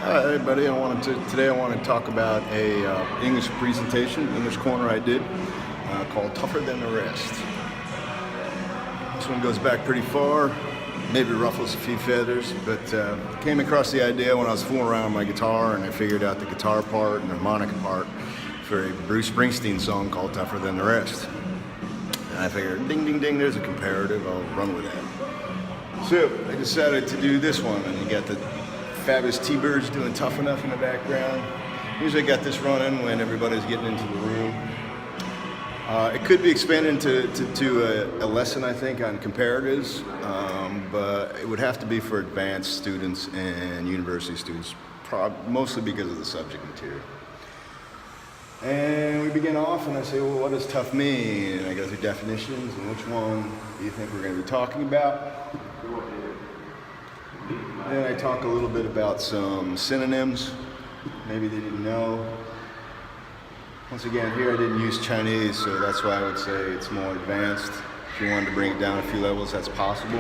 Hi everybody, today I want to talk about a English presentation, English corner I did, called Tougher Than the Rest. This one goes back pretty far, maybe ruffles a few feathers, but came across the idea when I was fooling around with my guitar and I figured out the guitar part and the harmonica part for a Bruce Springsteen song called Tougher Than the Rest. And I figured, ding ding ding, there's a comparative, I'll run with that. So I decided to do this one, and you got the fabulous T-Birds doing Tough Enough in the background. Usually I got this running when everybody's getting into the room. It could be expanded to a lesson, I think, on comparatives, but it would have to be for advanced students and university students, mostly because of the subject material. And we begin off and I say, well, what does tough mean? And I go through definitions and which one do you think we're going to be talking about? Then I talk a little bit about some synonyms, maybe they didn't know. Once again, here I didn't use Chinese, so that's why I would say it's more advanced. If you wanted to bring it down a few levels, that's possible.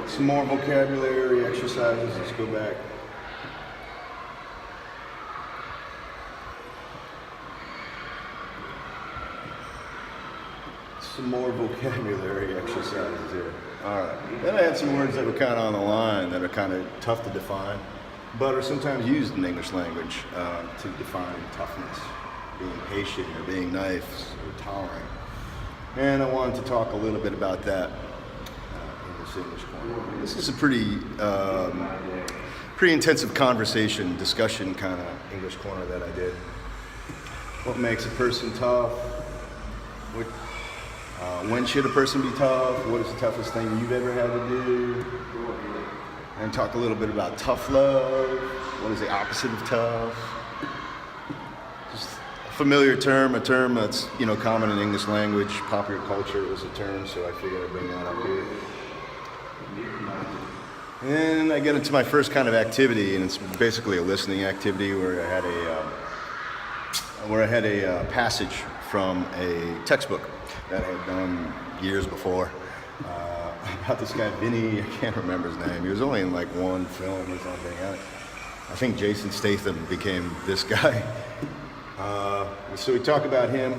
Some more vocabulary exercises, let's go back. Some more vocabulary exercises here. All right. Then I had some words that were kind of on the line that are kind of tough to define, but are sometimes used in English language to define toughness, being patient or being nice or tolerant. And I wanted to talk a little bit about that in this English corner. This is a pretty intensive conversation, discussion kind of English corner that I did. What makes a person tough? When should a person be tough? What is the toughest thing you've ever had to do? And talk a little bit about tough love. What is the opposite of tough? Just a familiar term, a term that's common in English language. Popular culture is a term, so I figured I'd bring that up here. And I get into my first kind of activity, and it's basically a listening activity where I had a passage from a textbook that I had done years before about this guy Vinny. I can't remember his name. He was only in like one film or something. I think Jason Statham became this guy. So we talk about him,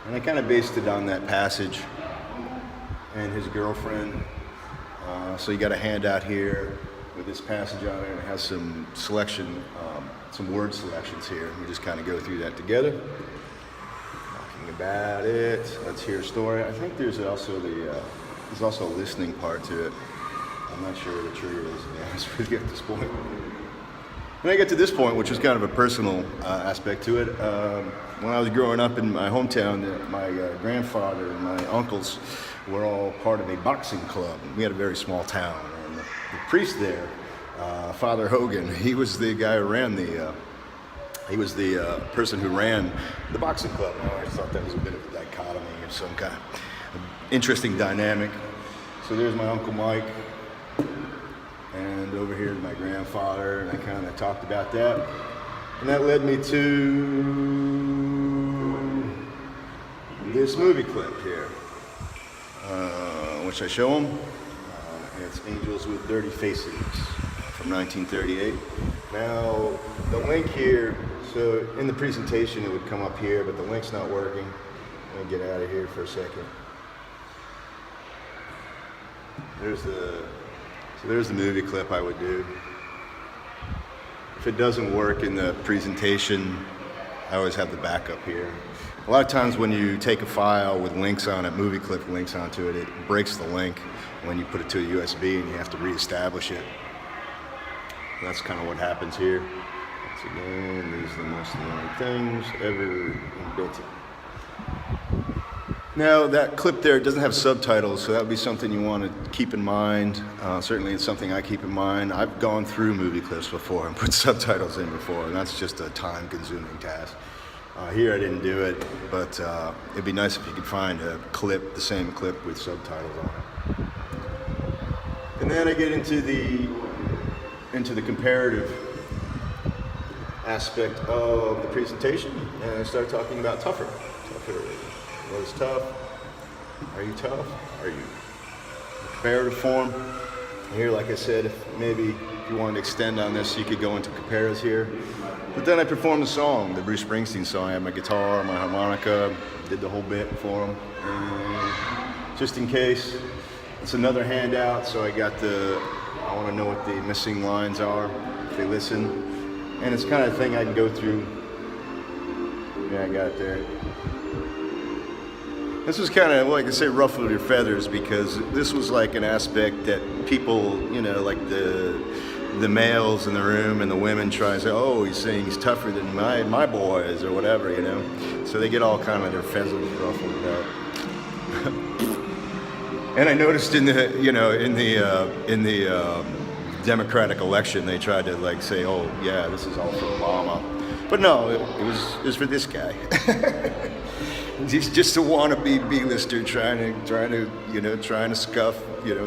and I kind of based it on that passage and his girlfriend. So you got a handout here with this passage on it, and it has some selection, some word selections here. We just kind of go through that together. Talking about it. Let's hear a story. I think there's also a listening part to it. I'm not sure what the trigger is, to be honest with you, at this point. When I get to this point, which is kind of a personal aspect to it, when I was growing up in my hometown, my grandfather and my uncles were all part of a boxing club. We had a very small town, and the priest there, Father Hogan, he was the guy who ran he was the person who ran the boxing club. I always thought that was a bit of a dichotomy or some kind of interesting dynamic. So there's my Uncle Mike, and over here is my grandfather, and I kind of talked about that. And that led me to this movie clip here, which I show them. It's Angels with Dirty Faces from 1938. Now, the link here, so in the presentation it would come up here, but the link's not working. Let me get out of here for a second. There's the movie clip I would do. If it doesn't work in the presentation, I always have the backup here. A lot of times when you take a file with links on it, movie clip links onto it, it breaks the link when you put it to a USB and you have to reestablish it. That's kind of what happens here. Once again, these are the most annoying things ever invented. Now, that clip there doesn't have subtitles, so that would be something you want to keep in mind. Certainly it's something I keep in mind. I've gone through movie clips before and put subtitles in before, and that's just a time-consuming task. Here I didn't do it, but it'd be nice if you could find a clip, the same clip with subtitles on it. And then I get into the comparative aspect of the presentation, and I start talking about tougher. What is tough? Are you tough? Are you? The comparative form. Here, like I said, if you wanted to extend on this, you could go into compares here. But then I performed the song, the Bruce Springsteen song. I had my guitar, my harmonica, did the whole bit for him. And just in case, it's another handout, so I want to know what the missing lines are, if they listen. And it's kind of thing I can go through. Yeah, I got it there. This was kind of, like I say, ruffled your feathers, because this was like an aspect that people, you know, like the males in the room and the women try and say, oh, he's saying he's tougher than my boys or whatever, you know. So they get all kind of their feathers ruffled about. And I noticed in the Democratic election, they tried to like say, oh yeah, this is all for Obama, but no, it was for this guy. He's just a wannabe B-lister trying to scuff,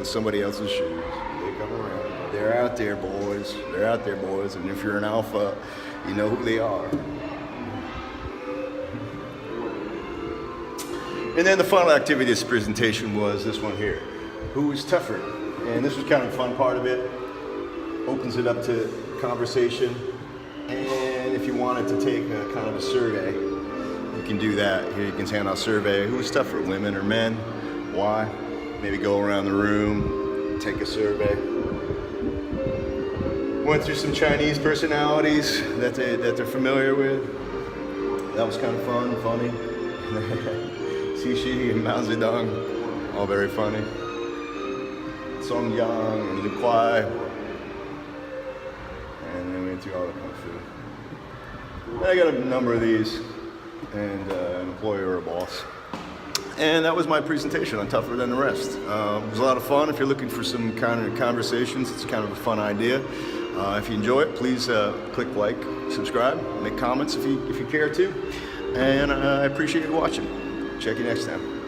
somebody else's shoes. They come around. They're out there, boys. They're out there, boys. And if you're an alpha, you know who they are. And then the final activity of this presentation was this one here. Who is tougher? And this was kind of the fun part of it. Opens it up to conversation. And if you wanted to take a kind of a survey, you can do that. Here you can hand out a survey. Who's tougher, women or men? Why? Maybe go around the room, take a survey. Went through some Chinese personalities that they're familiar with. That was kind of fun, funny. Xi and Mao Zedong, all very funny. Song Yang and Lu Kuai. And then we went through all the Kung Fu. I got a number of these, and an employer or a boss. And that was my presentation on Tougher Than the Rest. It was a lot of fun. If you're looking for some kind of conversations, it's kind of a fun idea. If you enjoy it, please click like, subscribe, make comments if you care to. And I appreciate you watching. Check you next time.